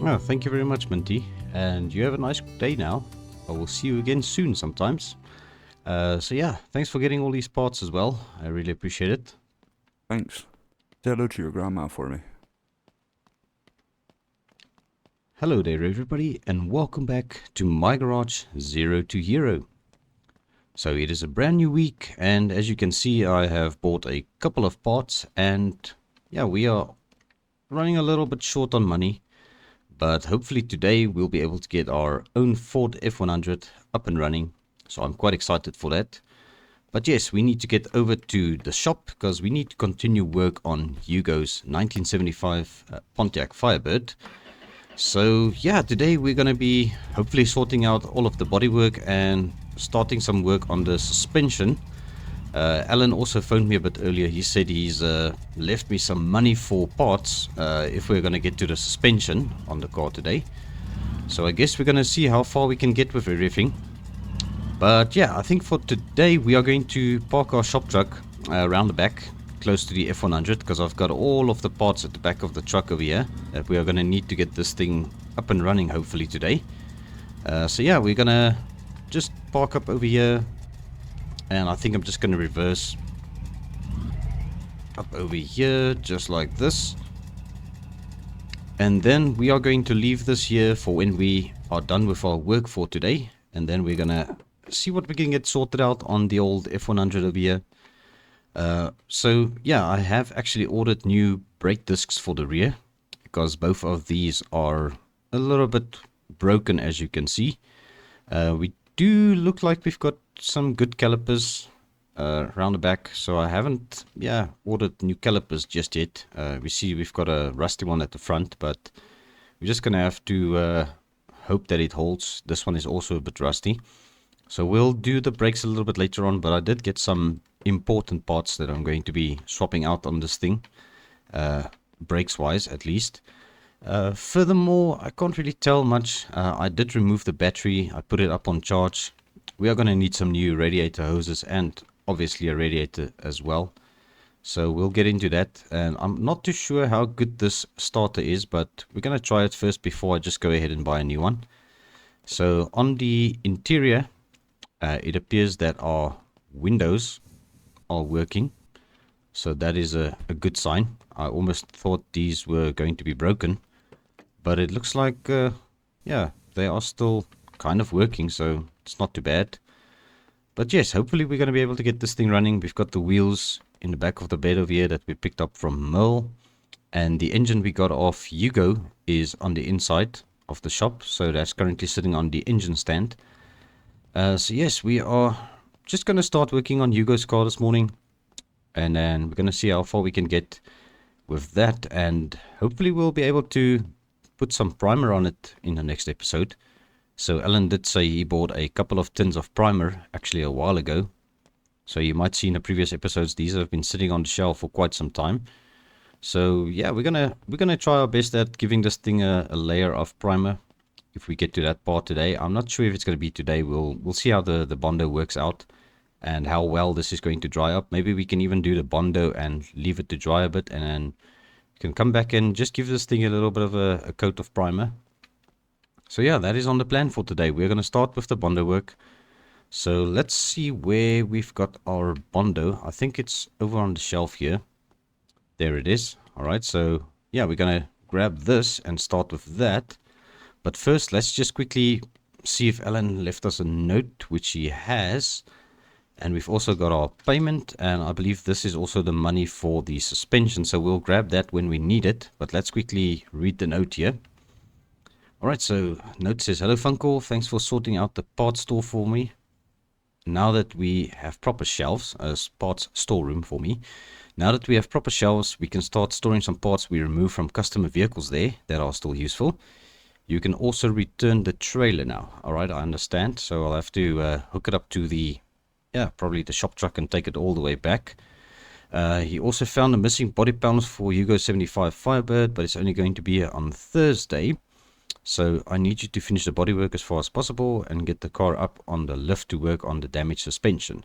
Oh, thank you very much, Minty. And you have a nice day now. I will see you again soon sometimes. So yeah, thanks for getting all these parts as well. I really appreciate it. Thanks. Say hello to your grandma for me. Hello there everybody, and welcome back to my garage 0 to Hero. So it is a brand new week, and as you can see I have bought a couple of parts, and yeah, we are running a little bit short on money. But hopefully today we'll be able to get our own Ford F100 up and running. So I'm quite excited for that. But yes, we need to get over to the shop because we need to continue work on Hugo's 1975 Pontiac Firebird. So yeah, today we're going to be hopefully sorting out all of the bodywork and starting some work on the suspension. Alan also phoned me a bit earlier. He said he's left me some money for parts if we're going to get to the suspension on the car today. So I guess we're going to see how far we can get with everything. But yeah, I think for today we are going to park our shop truck around the back, close to the F100, because I've got all of the parts at the back of the truck over here that we are going to need to get this thing up and running hopefully today. So yeah, we're going to just park up over here. And I think I'm just going to reverse up over here, just like this. And then we are going to leave this here for when we are done with our work for today. And then we're going to see what we can get sorted out on the old F100 over here. So yeah, I have actually ordered new brake discs for the rear, because both of these are a little bit broken, as you can see. We do look like we've got some good calipers around the back, so I haven't ordered new calipers just yet. We see we've got a rusty one at the front, but we're just gonna have to hope that it holds. This one is also a bit rusty, so we'll do the brakes a little bit later on. But I did get some important parts that I'm going to be swapping out on this thing, brakes wise at least. Furthermore, I can't really tell much. I did remove the battery. I put it up on charge. We are going to need some new radiator hoses and obviously a radiator as well. So we'll get into that. And I'm not too sure how good this starter is, but we're going to try it first before I just go ahead and buy a new one. So on the interior, it appears that our windows are working. So that is a good sign. I almost thought these were going to be broken, but it looks like, yeah, they are still kind of working, so it's not too bad. But yes, hopefully we're going to be able to get this thing running. We've got the wheels in the back of the bed over here that we picked up from Merle, and the engine we got off Hugo is on the inside of the shop, so that's currently sitting on the engine stand. So yes, we are just going to start working on Hugo's car this morning, and then we're going to see how far we can get with that, and hopefully we'll be able to put some primer on it in the next episode. So Alan did say he bought a couple of tins of primer actually a while ago, so you might see in the previous episodes these have been sitting on the shelf for quite some time. So yeah, we're gonna try our best at giving this thing a layer of primer if we get to that part today. I'm not sure if it's going to be today. We'll see how the Bondo works out and how well this is going to dry up. Maybe we can even do the Bondo and leave it to dry a bit, and then you can come back and just give this thing a little bit of a coat of primer. So yeah, that is on the plan for today. We're going to start with the Bondo work. So let's see where we've got our Bondo. I think it's over on the shelf here. There it is. All right, so yeah, we're going to grab this and start with that. But first, let's just quickly see if Alan left us a note, which he has. And we've also got our payment, and I believe this is also the money for the suspension, so we'll grab that when we need it. But let's quickly read the note here. Alright, so note says, "Hello FUNCLE, thanks for sorting out the parts store for me. Now that we have proper shelves, as parts storeroom for me. Now that we have proper shelves, we can start storing some parts we removed from customer vehicles there that are still useful. You can also return the trailer now." Alright, I understand. So I'll have to hook it up to the, probably the shop truck and take it all the way back. He also found the missing body panels for Hugo 75 Firebird, but it's only going to be here on Thursday. So I need you to finish the bodywork as far as possible and get the car up on the lift to work on the damaged suspension.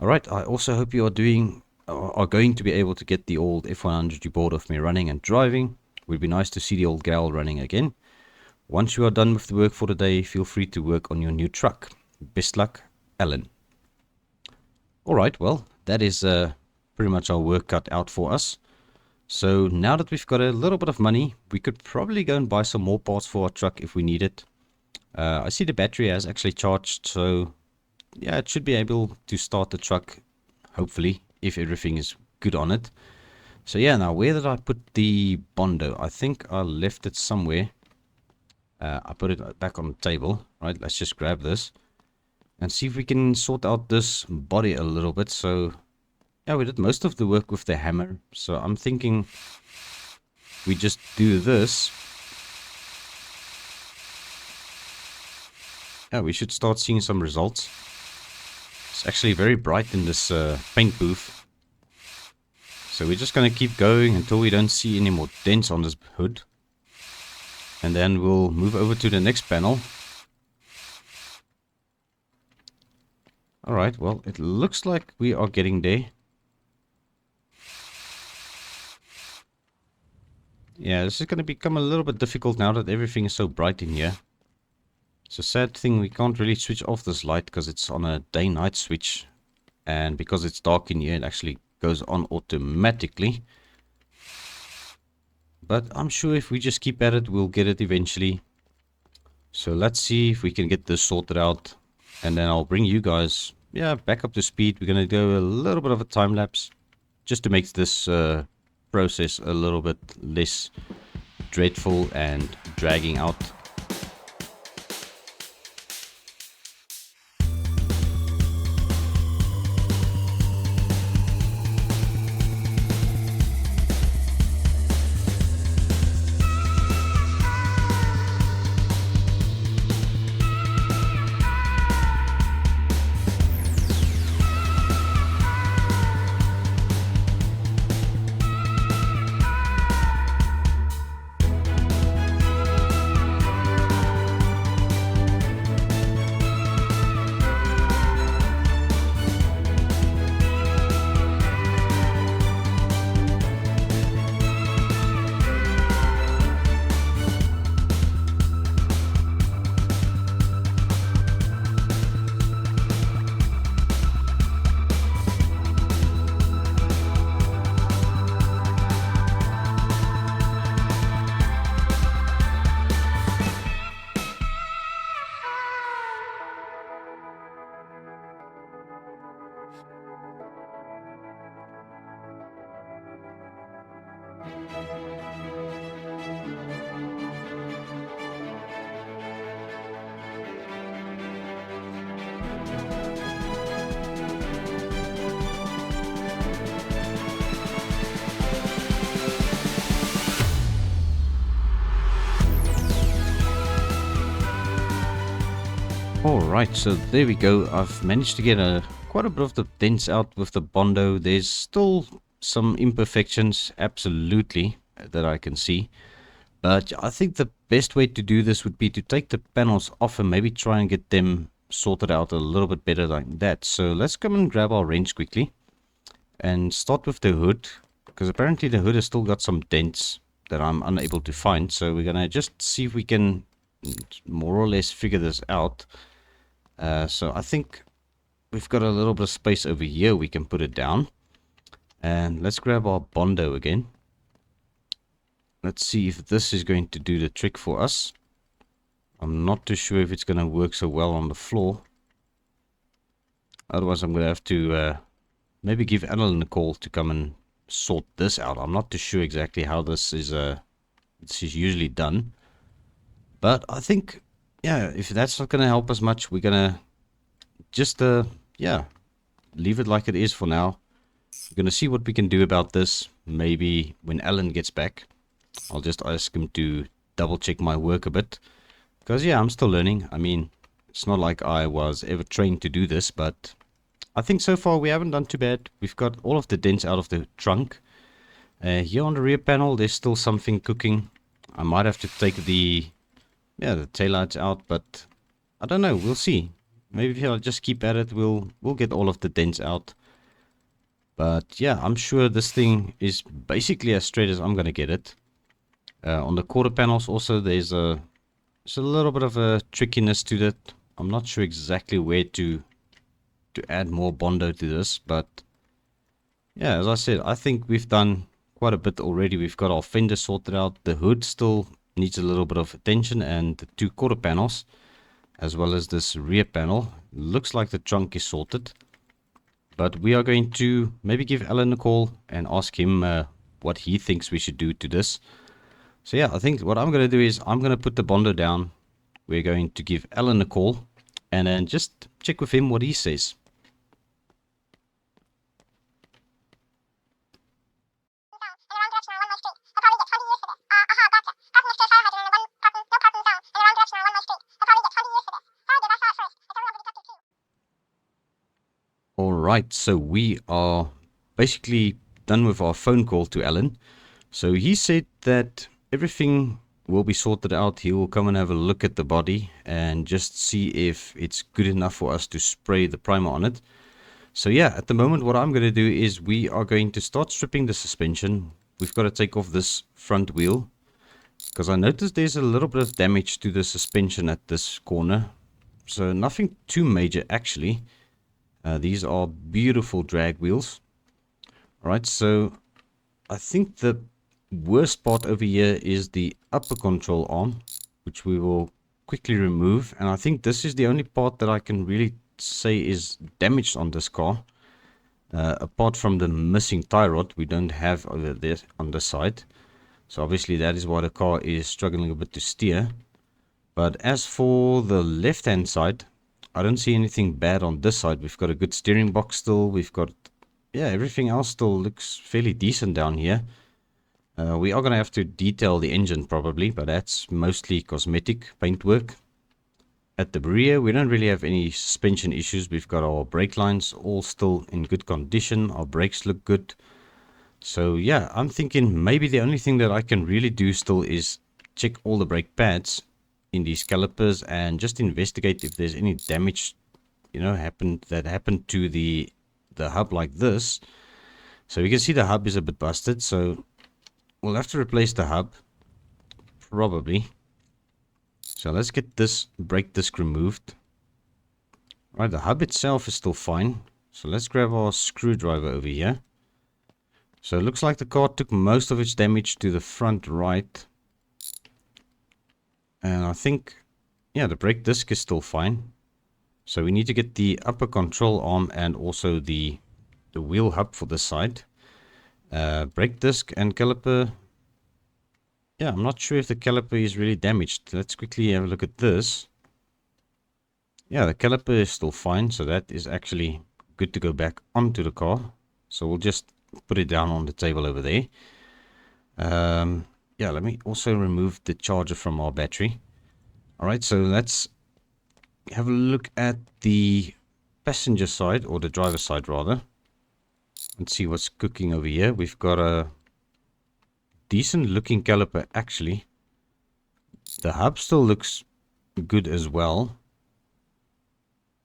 Alright, I also hope you are going to be able to get the old F100 you bought of me running and driving. It would be nice to see the old gal running again. Once you are done with the work for the day, feel free to work on your new truck. Best luck, Alan. Alright, well, that is pretty much our work cut out for us. So now that we've got a little bit of money, we could probably go and buy some more parts for our truck if we need it. I see the battery has actually charged, so yeah, it should be able to start the truck, hopefully, if everything is good on it. So yeah, now where did I put the Bondo? I think I left it somewhere. I put it back on the table. Right, let's just grab this and see if we can sort out this body a little bit. So yeah, we did most of the work with the hammer. So I'm thinking we just do this. Yeah, we should start seeing some results. It's actually very bright in this paint booth. So we're just going to keep going until we don't see any more dents on this hood. And then we'll move over to the next panel. Alright, well, it looks like we are getting there. Yeah, this is going to become a little bit difficult now that everything is so bright in here. It's a sad thing, we can't really switch off this light because it's on a day-night switch. And because it's dark in here, it actually goes on automatically. But I'm sure if we just keep at it, we'll get it eventually. So let's see if we can get this sorted out. And then I'll bring you guys, yeah, back up to speed. We're going to do a little bit of a time lapse. Just to make this process a little bit less dreadful and dragging out. Alright, so there we go. I've managed to get quite a bit of the dents out with the Bondo. There's still some imperfections, absolutely, that I can see. But I think the best way to do this would be to take the panels off and maybe try and get them sorted out a little bit better like that. So let's come and grab our wrench quickly and start with the hood, because apparently the hood has still got some dents that I'm unable to find. So we're gonna just see if we can more or less figure this out. So I think we've got a little bit of space over here. We can put it down. And let's grab our Bondo again. Let's see if this is going to do the trick for us. I'm not too sure if it's going to work so well on the floor. Otherwise, I'm going to have to maybe give Alan a call to come and sort this out. I'm not too sure exactly how this is usually done. But I think, yeah, if that's not going to help us much, we're going to just, yeah, leave it like it is for now. We're going to see what we can do about this. Maybe when Alan gets back, I'll just ask him to double check my work a bit. Because, yeah, I'm still learning. I mean, it's not like I was ever trained to do this, but I think so far we haven't done too bad. We've got all of the dents out of the trunk. Here on the rear panel, there's still something cooking. I might have to take the taillights out, but I don't know. We'll see. Maybe if I'll just keep at it, we'll get all of the dents out. But yeah, I'm sure this thing is basically as straight as I'm going to get it. On the quarter panels also, there's There's a little bit of a trickiness to that. I'm not sure exactly where to add more Bondo to this, but yeah, as I said, I think we've done quite a bit already. We've got our fender sorted out. The hood still needs a little bit of attention, and the 2 quarter panels, as well as this rear panel. Looks like the trunk is sorted. But we are going to maybe give Alan a call and ask him what he thinks we should do to this. So yeah, I think what I'm going to do is I'm going to put the Bondo down. We're going to give Alan a call and then just check with him what he says. Alright, so we are basically done with our phone call to Alan. So he said that everything will be sorted out. He will come and have a look at the body and just see if it's good enough for us to spray the primer on it. So yeah, at the moment what I'm going to do is we are going to start stripping the suspension. We've got to take off this front wheel, because I noticed there's a little bit of damage to the suspension at this corner. So nothing too major actually. These are beautiful drag wheels. Alright, so I think the worst part over here is the upper control arm, which we will quickly remove. And I think this is the only part that I can really say is damaged on this car. Apart from the missing tie rod, we don't have over there on the side. So obviously that is why the car is struggling a bit to steer. But as for the left hand side, I don't see anything bad on this side. We've got a good steering box still. We've got, yeah, everything else still looks fairly decent down here. We are going to have to detail the engine probably, but that's mostly cosmetic paintwork. At the rear, we don't really have any suspension issues. We've got our brake lines all still in good condition. Our brakes look good. So yeah, I'm thinking maybe the only thing that I can really do still is check all the brake pads in these calipers and just investigate if there's any damage, you know, happened to the hub like this. So you can see the hub is a bit busted, so we'll have to replace the hub probably. So let's get this brake disc removed. Right, the hub itself is still fine, so let's grab our screwdriver over here. So it looks like the car took most of its damage to the front right. And I think, yeah, the brake disc is still fine. So we need to get the upper control arm and also the wheel hub for this side. Brake disc and caliper. Yeah, I'm not sure if the caliper is really damaged. Let's quickly have a look at this. Yeah, the caliper is still fine. So that is actually good to go back onto the car. So we'll just put it down on the table over there. Yeah, let me also remove the charger from our battery. Alright, so let's have a look at the passenger side, or the driver's side rather. Let's see what's cooking over here. We've got a decent looking caliper actually. The hub still looks good as well.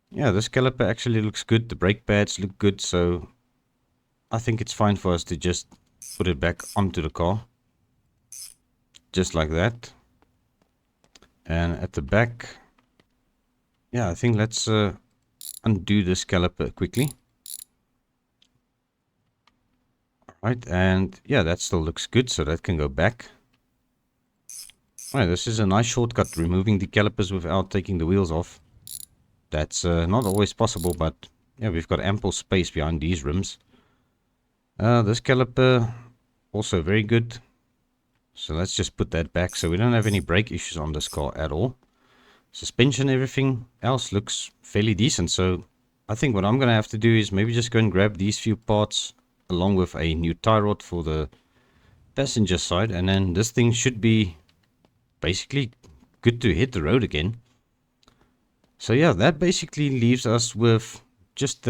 Yeah, this caliper actually looks good. The brake pads look good, so I think it's fine for us to just put it back onto the car. Just like that. And at the back, yeah, I think let's undo this caliper quickly. Alright, and yeah, that still looks good, so that can go back. Alright, this is a nice shortcut, removing the calipers without taking the wheels off. That's not always possible, but yeah, we've got ample space behind these rims. This caliper, also very good. So let's just put that back, so we don't have any brake issues on this car at all. Suspension, everything else looks fairly decent. So I think what I'm going to have to do is maybe just go and grab these few parts along with a new tie rod for the passenger side. And then this thing should be basically good to hit the road again. So yeah, that basically leaves us with just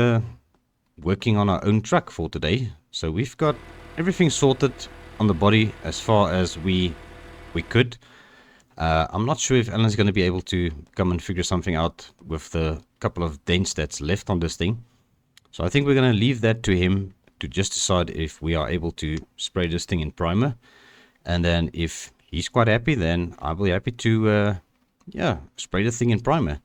working on our own truck for today. So we've got everything sorted on the body as far as we could. I'm not sure if Alan's going to be able to come and figure something out with the couple of dents that's left on this thing. So I think we're going to leave that to him to just decide if we are able to spray this thing in primer. And then if he's quite happy, then I'll be happy to yeah, spray the thing in primer.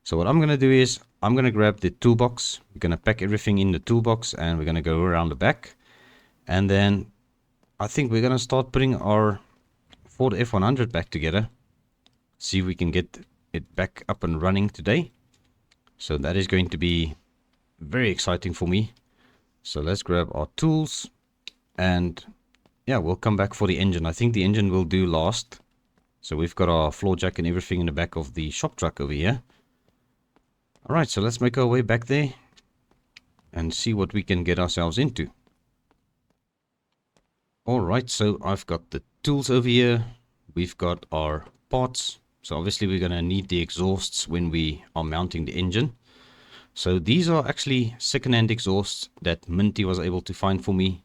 So what I'm going to do is I'm going to grab the toolbox. We're going to pack everything in the toolbox and we're going to go around the back. And then I think we're going to start putting our Ford F100 back together. See if we can get it back up and running today. So that is going to be very exciting for me. So let's grab our tools and yeah, we'll come back for the engine. I think the engine will do last. So we've got our floor jack and everything in the back of the shop truck over here. Alright, so let's make our way back there and see what we can get ourselves into. Alright, so I've got the tools over here. We've got our parts. So obviously we're going to need the exhausts when we are mounting the engine. So these are actually second-hand exhausts that Minty was able to find for me.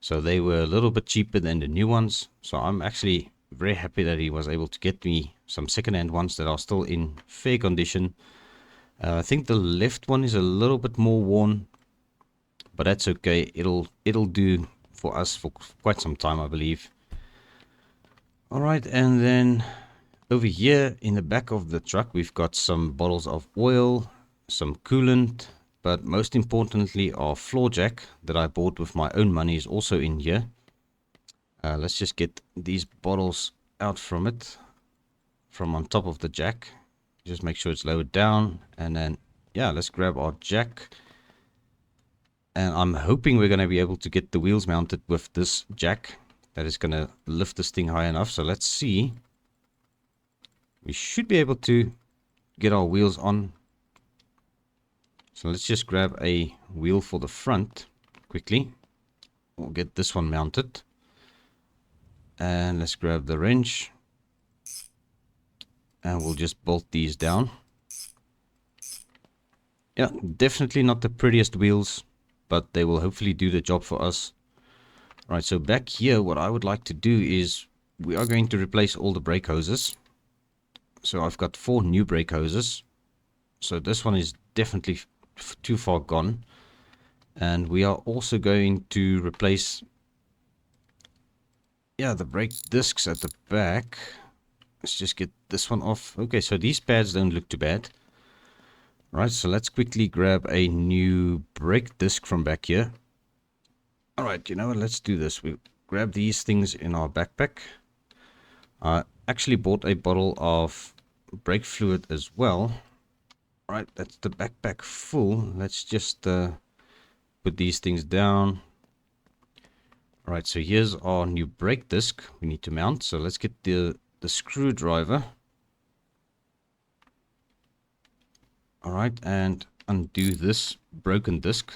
So they were a little bit cheaper than the new ones. So I'm actually very happy that he was able to get me some second-hand ones that are still in fair condition. I think the left one is a little bit more worn, but that's okay. It'll do for us for quite some time, I believe. Alright, and then over here in the back of the truck we've got some bottles of oil, some coolant, but most importantly our floor jack that I bought with my own money is also in here. Let's just get these bottles out from on top of the jack. Just make sure it's lowered down, and then yeah, let's grab our jack. And I'm hoping we're going to be able to get the wheels mounted with this jack. That is going to lift this thing high enough. So let's see. We should be able to get our wheels on. So let's just grab a wheel for the front quickly. We'll get this one mounted. And let's grab the wrench. And we'll just bolt these down. Yeah, definitely not the prettiest wheels, but they will hopefully do the job for us. Right, so back here, what I would like to do is we are going to replace all the brake hoses. So I've got 4 new brake hoses. So this one is definitely too far gone. And we are also going to replace, yeah, the brake discs at the back. Let's just get this one off. Okay, so these pads don't look too bad. Right, so let's quickly grab a new brake disc from back here. Alright, you know what, let's do this. We grab these things in our backpack. I actually bought a bottle of brake fluid as well. Alright, that's the backpack full. Let's just put these things down. Alright, so here's our new brake disc we need to mount. So let's get the screwdriver. Alright, and undo this broken disc.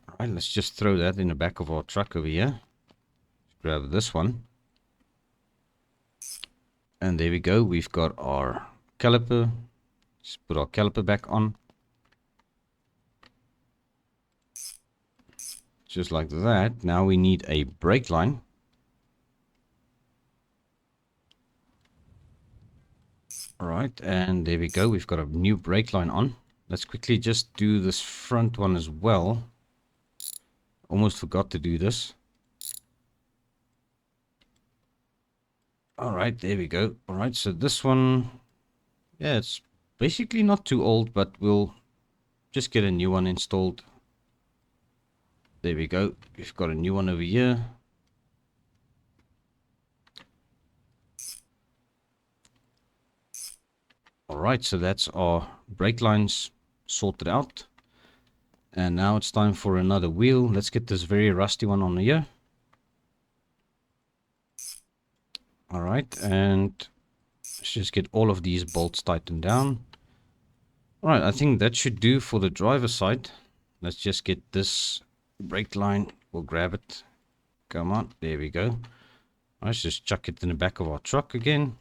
Alright, let's just throw that in the back of our truck over here. Grab this one. And there we go. We've got our caliper. Just put our caliper back on. Just like that. Now we need a brake line. Alright, and there we go. We've got a new brake line on. Let's quickly just do this front one as well. Almost forgot to do this. Alright, there we go. Alright, so this one, yeah, it's basically not too old, but we'll just get a new one installed. There we go. We've got a new one over here. Alright, so that's our brake lines sorted out. And now it's time for another wheel. Let's get this very rusty one on here. Alright, and let's just get all of these bolts tightened down. Alright, I think that should do for the driver's side. Let's just get this brake line. We'll grab it. Come on, there we go. Let's just chuck it in the back of our truck again.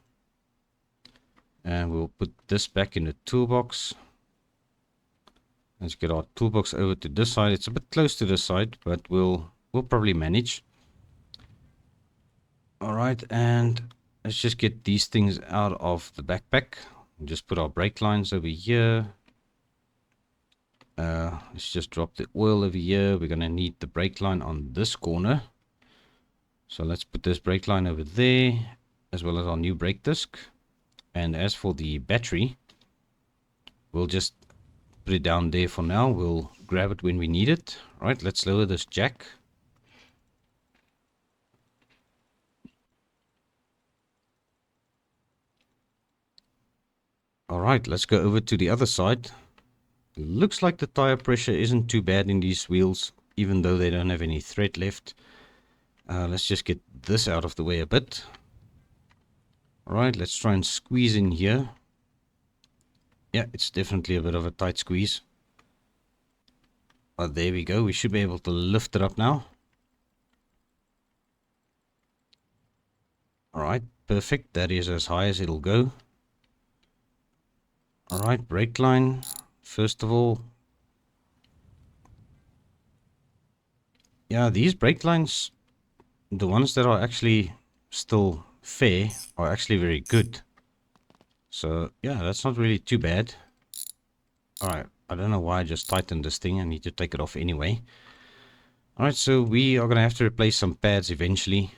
And we'll put this back in the toolbox. Let's get our toolbox over to this side. It's a bit close to this side, but we'll probably manage. Alright, and let's just get these things out of the backpack. We'll just put our brake lines over here. Let's just drop the oil over here. We're going to need the brake line on this corner. So let's put this brake line over there. as well as our new brake disc. And as for the battery, we'll just put it down there for now. We'll grab it when we need it. All right, let's lower this jack. All right, let's go over to the other side. Looks like the tire pressure isn't too bad in these wheels, even though they don't have any thread left. Let's just get this out of the way a bit. All right, let's try and squeeze in here. Yeah, it's definitely a bit of a tight squeeze. But there we go. We should be able to lift it up now. All right, perfect. That is as high as it'll go. All right, brake line. First of all, yeah, these brake lines, the ones that are actually still fair, are actually very good. So yeah, that's not really too bad. All right, I don't know why I just tightened this thing. I need to take it off anyway. All right, so we are going to have to replace some pads eventually.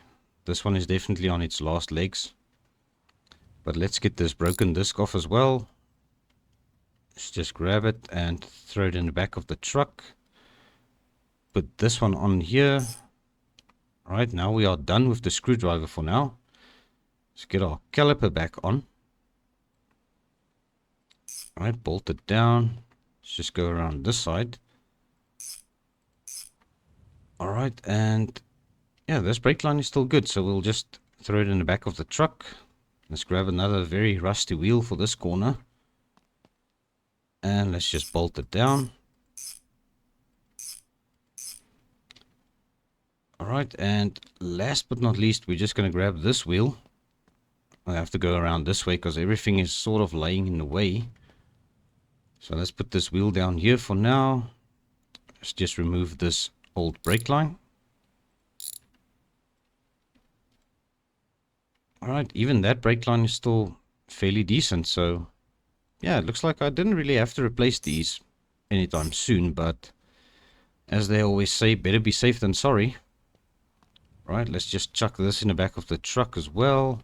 This one is definitely on its last legs. But let's get this broken disc off as well. Let's just grab it and throw it in the back of the truck. Put this one on here. All right, now we are done with the screwdriver for now. Let's get our caliper back on. All right, bolt it down. Let's just go around this side. All right, and yeah, this brake line is still good, so we'll just throw it in the back of the truck. Let's grab another very rusty wheel for this corner. And let's just bolt it down. All right, and last but not least, we're just going to grab this wheel. I have to go around this way because everything is sort of laying in the way. So let's put this wheel down here for now. Let's just remove this old brake line. All right, even that brake line is still fairly decent. So yeah, it looks like I didn't really have to replace these anytime soon, but as they always say, better be safe than sorry. Right, let's just chuck this in the back of the truck as well.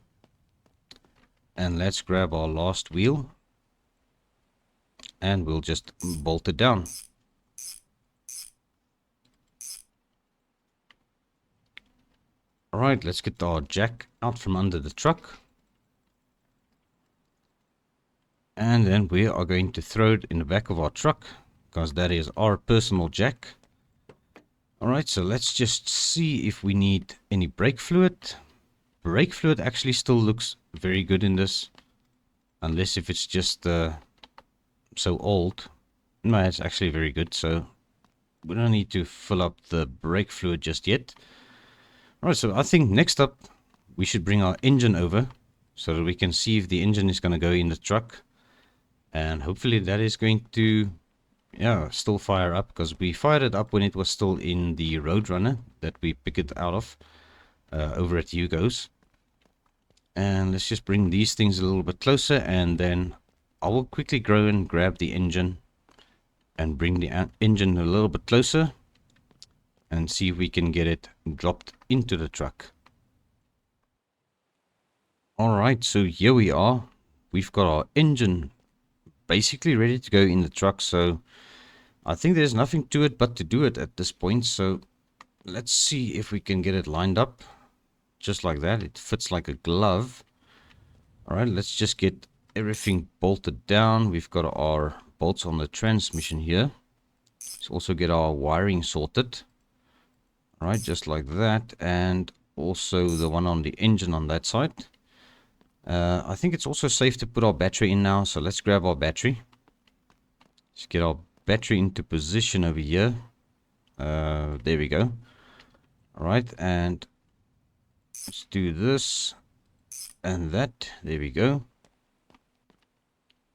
And let's grab our last wheel. And we'll just bolt it down. Alright, let's get our jack out from under the truck. And then we are going to throw it in the back of our truck, because that is our personal jack. Alright, so let's just see if we need any brake fluid. Brake fluid actually still looks very good in this. Unless if it's just so old. No, it's actually very good, so we don't need to fill up the brake fluid just yet. Alright, so I think next up we should bring our engine over so that we can see if the engine is going to go in the truck. And hopefully that is going to, yeah, still fire up, because we fired it up when it was still in the Roadrunner that we picked it out of over at Hugo's. And let's just bring these things a little bit closer, and then I will quickly go and grab the engine and bring the engine a little bit closer and see if we can get it dropped into the truck. Alright, so here we are. We've got our engine basically ready to go in the truck, so I think there's nothing to it but to do it at this point. So let's see if we can get it lined up just like that. It fits like a glove. Alright, let's just get everything bolted down. We've got our bolts on the transmission here. Let's also get our wiring sorted. Alright, just like that. And also the one on the engine on that side. I think it's also safe to put our battery in now, so let's grab our battery. Let's get our battery into position over here. There we go. Alright, and let's do this and that. There we go.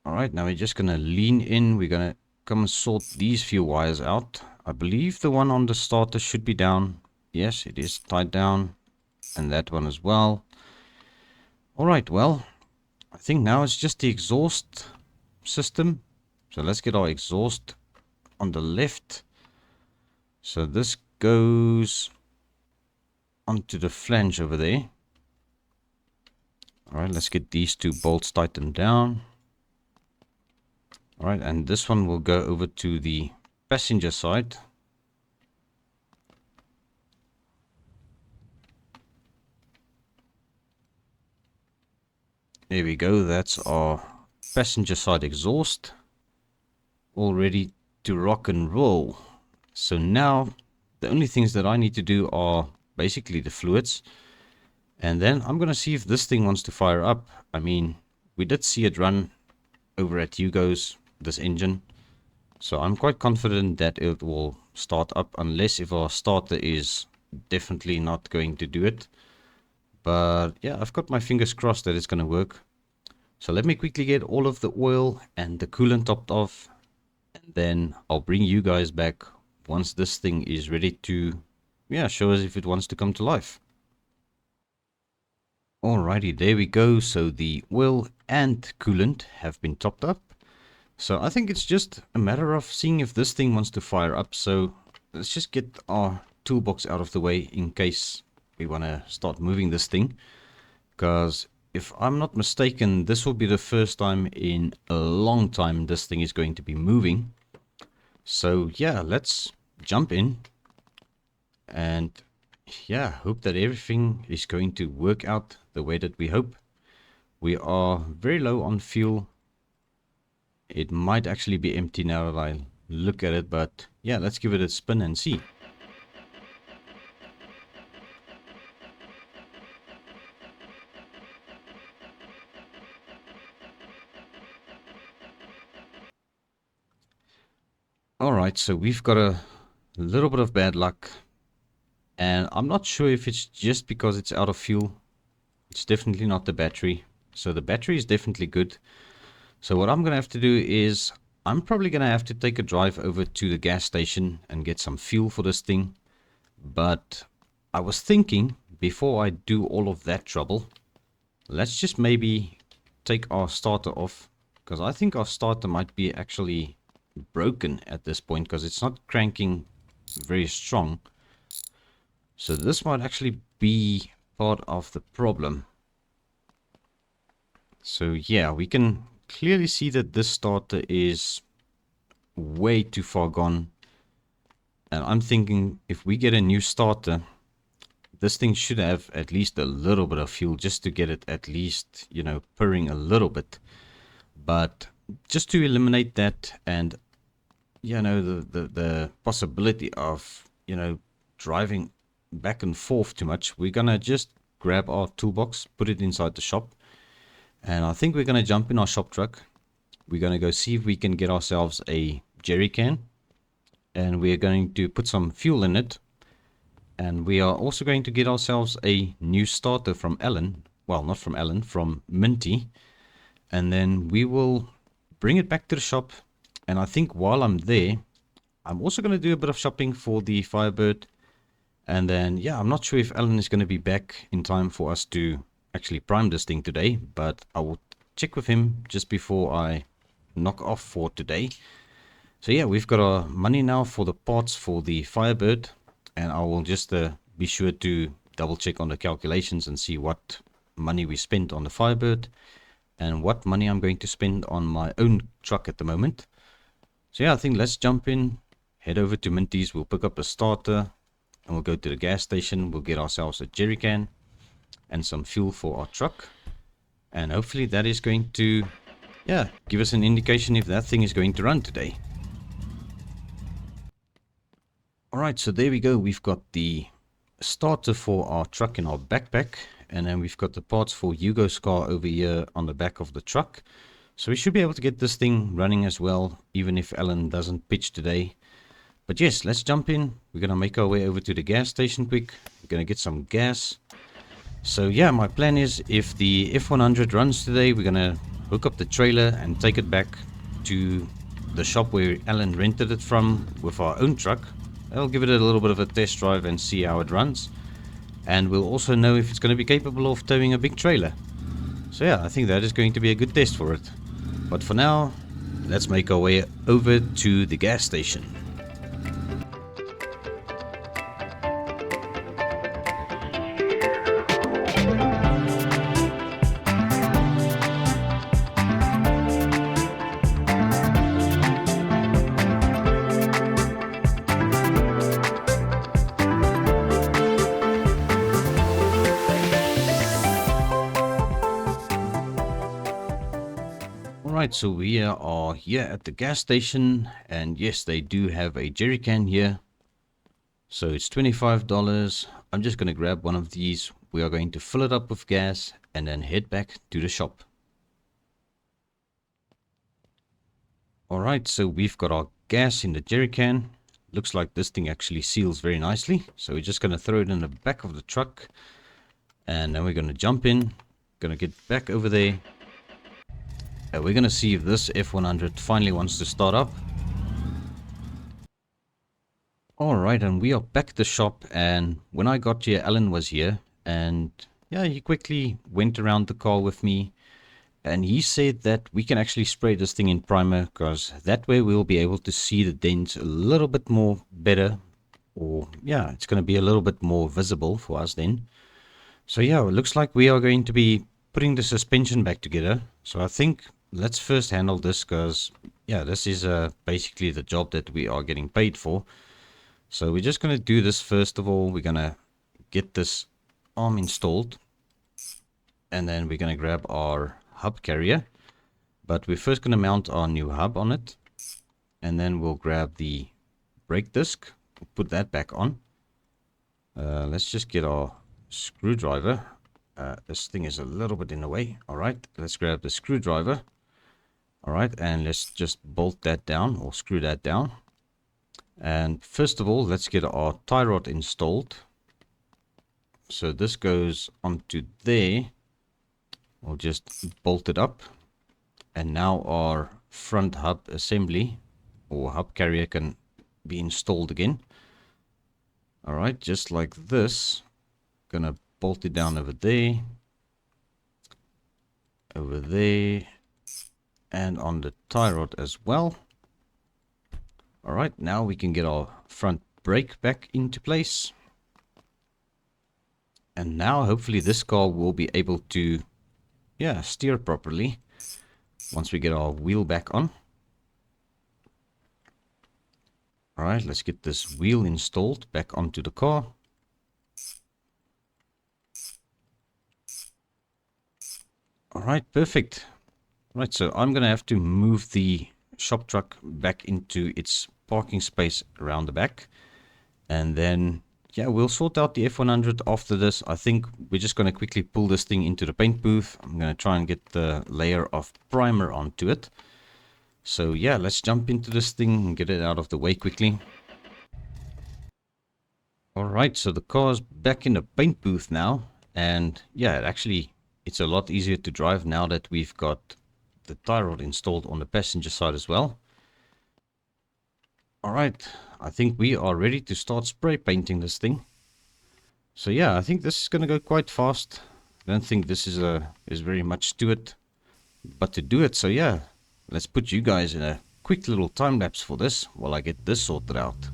Alright, now we're just going to lean in. We're going to come and sort these few wires out. I believe the one on the starter should be down. Yes, it is tied down. And that one as well. Alright, well, I think now it's just the exhaust system. So let's get our exhaust on the left. So this goes onto the flange over there. Alright, let's get these two bolts tightened down. Alright, and this one will go over to the passenger side. There we go, that's our passenger side exhaust. All ready to rock and roll. So now, the only things that I need to do are basically the fluids. And then I'm going to see if this thing wants to fire up. I mean, we did see it run over at Hugo's, this engine. So I'm quite confident that it will start up, unless if our starter is definitely not going to do it. But yeah, I've got my fingers crossed that it's going to work. So let me quickly get all of the oil and the coolant topped off. And then I'll bring you guys back once this thing is ready to, yeah, show us if it wants to come to life. Alrighty, there we go. So the oil and coolant have been topped up. So I think it's just a matter of seeing if this thing wants to fire up. So let's just get our toolbox out of the way in case we want to start moving this thing. Because if I'm not mistaken, this will be the first time in a long time this thing is going to be moving. So yeah, let's jump in. And yeah, hope that everything is going to work out the way that we hope. We are very low on fuel. It might actually be empty now that I look at it, but yeah, let's give it a spin and see. Alright, so we've got a little bit of bad luck. And I'm not sure if it's just because it's out of fuel. It's definitely not the battery. So the battery is definitely good. So what I'm going to have to do is, I'm probably going to have to take a drive over to the gas station and get some fuel for this thing. But I was thinking, before I do all of that trouble, let's just maybe take our starter off. Because I think our starter might be actually broken at this point, because it's not cranking very strong. So this might actually be part of the problem. So yeah, we can clearly see that this starter is way too far gone. And I'm thinking if we get a new starter, this thing should have at least a little bit of fuel just to get it at least, you know, purring a little bit. But just to eliminate that and, you know, the possibility of, you know, driving back and forth too much, we're gonna just grab our toolbox, put it inside the shop. And I think we're going to jump in our shop truck. We're going to go see if we can get ourselves a jerry can. And we're going to put some fuel in it. And we are also going to get ourselves a new starter from Ellen. Well, not from Ellen, from Minty. And then we will bring it back to the shop. And I think while I'm there, I'm also going to do a bit of shopping for the Firebird. And then, yeah, I'm not sure if Ellen is going to be back in time for us to actually prime this thing today, but I will check with him just before I knock off for today. So yeah, we've got our money now for the parts for the Firebird, and I will just be sure to double check on the calculations and see what money we spent on the Firebird and what money I'm going to spend on my own truck at the moment. So yeah, I think let's jump in, head over to Minty's, we'll pick up a starter and we'll go to the gas station, we'll get ourselves a jerry can and some fuel for our truck, and hopefully that is going to, yeah, give us an indication if that thing is going to run today. Alright, so there we go. We've got the starter for our truck in our backpack, and then we've got the parts for Hugo's car over here on the back of the truck. So we should be able to get this thing running as well, even if Ellen doesn't pitch today. But yes, let's jump in. We're going to make our way over to the gas station quick. We're going to get some gas. So yeah, my plan is if the F100 runs today, we're going to hook up the trailer and take it back to the shop where Alan rented it from with our own truck. I'll give it a little bit of a test drive and see how it runs. And we'll also know if it's going to be capable of towing a big trailer. So yeah, I think that is going to be a good test for it. But for now, let's make our way over to the gas station. Alright, so we are here at the gas station, and yes, they do have a jerry can here. So it's $25. I'm just going to grab one of these. We are going to fill it up with gas and then head back to the shop. Alright, so we've got our gas in the jerry can. Looks like this thing actually seals very nicely. So we're just going to throw it in the back of the truck. And then we're going to jump in. Going to get back over there. And we're going to see if this F100 finally wants to start up. Alright, and we are back at the shop, and when I got here, Alan was here, and yeah, he quickly went around the car with me, and he said that we can actually spray this thing in primer, because that way we'll be able to see the dents a little bit more better, or yeah, it's going to be a little bit more visible for us then. So yeah, it looks like we are going to be putting the suspension back together. So I think let's first handle this, because yeah, this is basically the job that we are getting paid for. So we're just going to do this first of all. We're going to get this arm installed, and then we're going to grab our hub carrier, but we're first going to mount our new hub on it, and then we'll grab the brake disc, put that back on. Let's just get our screwdriver. This thing is a little bit in the way. All right, let's grab the screwdriver. All right, and let's just bolt that down, or screw that down. And first of all, let's get our tie rod installed. So this goes onto there. We'll just bolt it up. And now our front hub assembly, or hub carrier, can be installed again. Alright, just like this. Gonna bolt it down over there. Over there. And on the tie rod as well. Alright, now we can get our front brake back into place. And now hopefully this car will be able to, yeah, steer properly once we get our wheel back on. Alright, let's get this wheel installed back onto the car. Alright, perfect. Right, so I'm going to have to move the shop truck back into its parking space around the back, and then yeah, we'll sort out the F100 after this. I think we're just going to quickly pull this thing into the paint booth. I'm going to try and get the layer of primer onto it. So yeah, let's jump into this thing and get it out of the way quickly. Alright, so the car's back in the paint booth now, and yeah, it's a lot easier to drive now that we've got the tie rod installed on the passenger side as well. Alright, I think we are ready to start spray painting this thing. So yeah, I think this is going to go quite fast. I don't think this is very much to it, but to do it, so yeah, let's put you guys in a quick little time lapse for this while I get this sorted out.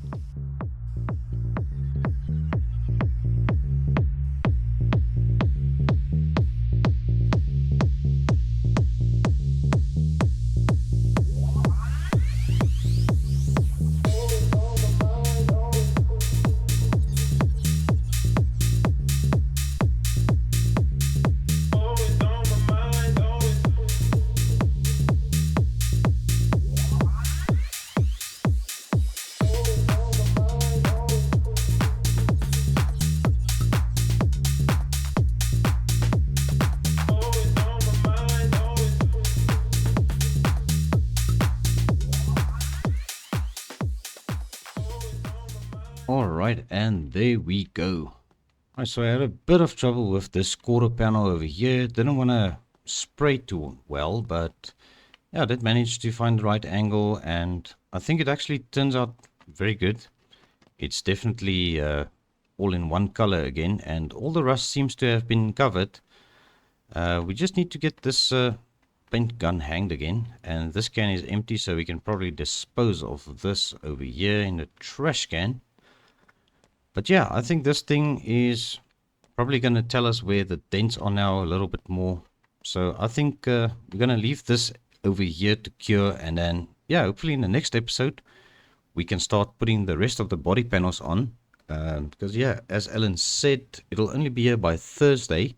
Alright, and there we go. Alright, so I had a bit of trouble with this quarter panel over here. Didn't want to spray too well, but yeah, I did manage to find the right angle, and I think it actually turns out very good. It's definitely all in one color again, and all the rust seems to have been covered. We just need to get this paint gun hanged again, and this can is empty, so we can probably dispose of this over here in the trash can. But yeah, I think this thing is probably going to tell us where the dents are now a little bit more. So I think we're going to leave this over here to cure, and then yeah, hopefully in the next episode we can start putting the rest of the body panels on. Because yeah, as Ellen said, it'll only be here by Thursday.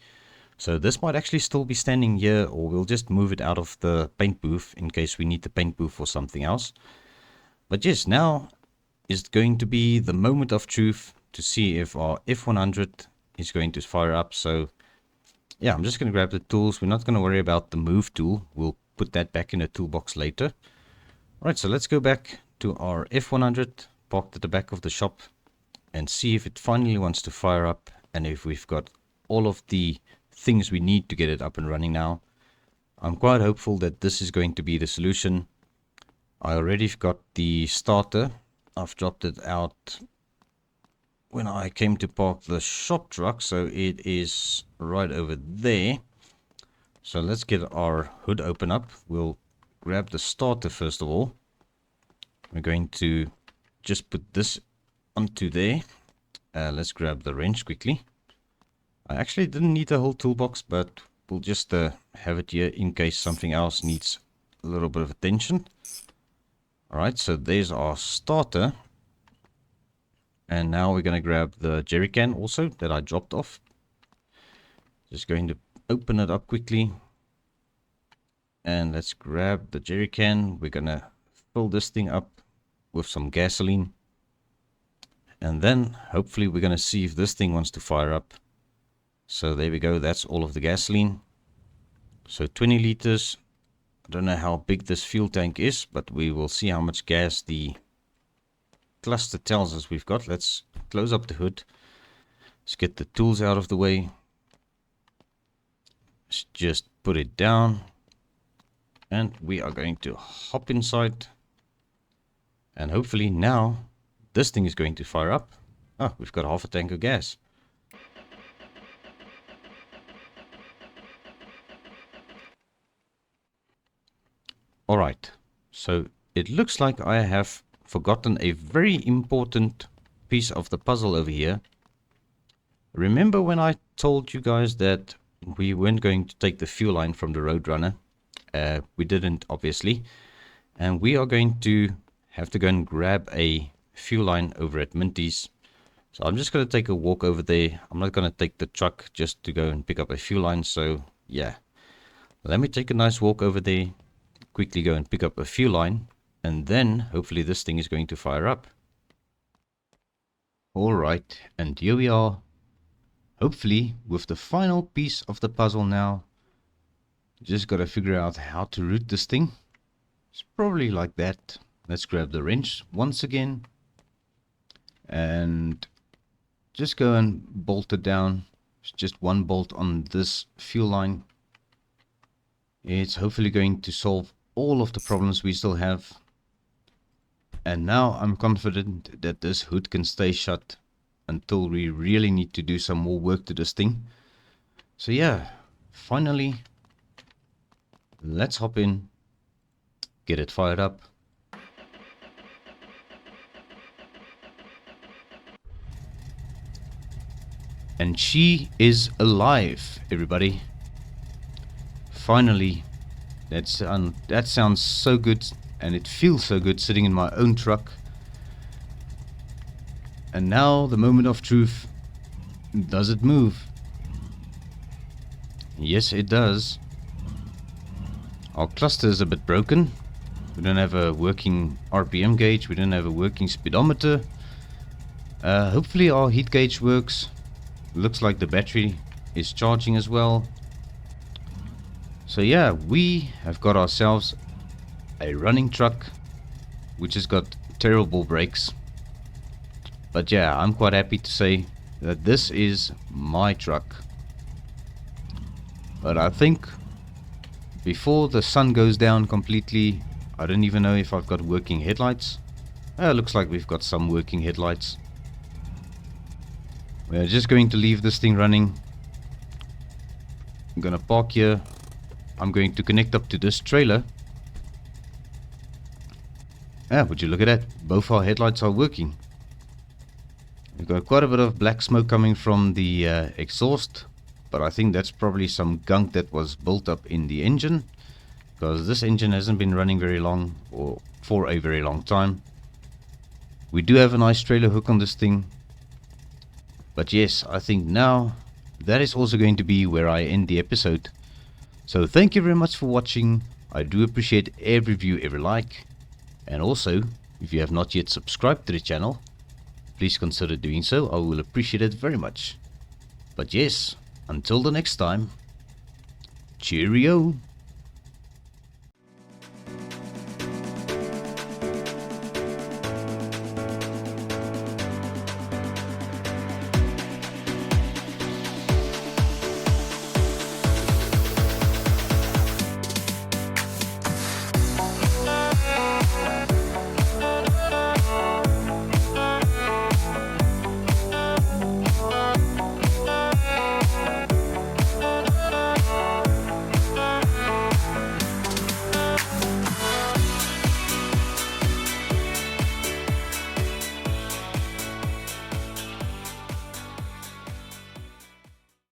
So this might actually still be standing here, or we'll just move it out of the paint booth in case we need the paint booth for something else. But yes, now is going to be the moment of truth to see if our F100 is going to fire up. So yeah, I'm just going to grab the tools. We're not going to worry about the move tool. We'll put that back in the toolbox later. Alright, so let's go back to our F100 parked at the back of the shop and see if it finally wants to fire up and if we've got all of the things we need to get it up and running now. I'm quite hopeful that this is going to be the solution. I already got the starter. I've dropped it out when I came to park the shop truck, so it is right over there. So let's get our hood open up. We'll grab the starter first of all. We're going to just put this onto there. Let's grab the wrench quickly. I actually didn't need the whole toolbox, but we'll just have it here in case something else needs a little bit of attention. Alright, so there's our starter. And now we're going to grab the jerry can also that I dropped off. Just going to open it up quickly. And let's grab the jerry can. We're going to fill this thing up with some gasoline. And then hopefully we're going to see if this thing wants to fire up. So there we go. That's all of the gasoline. So 20 liters. I don't know how big this fuel tank is, but we will see how much gas the cluster tells us we've got. Let's close up the hood. Let's get the tools out of the way. Let's just put it down. And we are going to hop inside. And hopefully now this thing is going to fire up. Oh, we've got half a tank of gas. Alright, so it looks like I have forgotten a very important piece of the puzzle over here. Remember when I told you guys that we weren't going to take the fuel line from the Roadrunner? We didn't, obviously. And we are going to have to go and grab a fuel line over at Minty's. So I'm just going to take a walk over there. I'm not going to take the truck just to go and pick up a fuel line. So yeah, let me take a nice walk over there. Quickly go and pick up a fuel line, and then hopefully this thing is going to fire up. Alright, and here we are, hopefully with the final piece of the puzzle now. Just got to figure out how to route this thing. It's probably like that. Let's grab the wrench once again and just go and bolt it down. It's just one bolt on this fuel line. It's hopefully going to solve all of the problems we still have. And now I'm confident that this hood can stay shut until we really need to do some more work to this thing. So yeah, finally, let's hop in, get it fired up. And she is alive, everybody. Finally, that sounds so good, and it feels so good sitting in my own truck. And now the moment of truth. Does it move? Yes, it does. Our cluster is a bit broken. We don't have a working RPM gauge. We don't have a working speedometer. Hopefully our heat gauge works. Looks like the battery is charging as well. So yeah, we have got ourselves a running truck which has got terrible brakes. But yeah, I'm quite happy to say that this is my truck. But I think before the sun goes down completely, I don't even know if I've got working headlights. Looks like we've got some working headlights. We're just going to leave this thing running. I'm gonna park here. I'm going to connect up to this trailer. Would you look at that? Both our headlights are working. We've got quite a bit of black smoke coming from the exhaust, but I think that's probably some gunk that was built up in the engine, because this engine hasn't been running very long, or for a very long time. We do have a nice trailer hook on this thing, but yes, I think now that is also going to be where I end the episode. So thank you very much for watching. I do appreciate every view, every like. And also, if you have not yet subscribed to the channel, please consider doing so. I will appreciate it very much. But yes, until the next time, cheerio.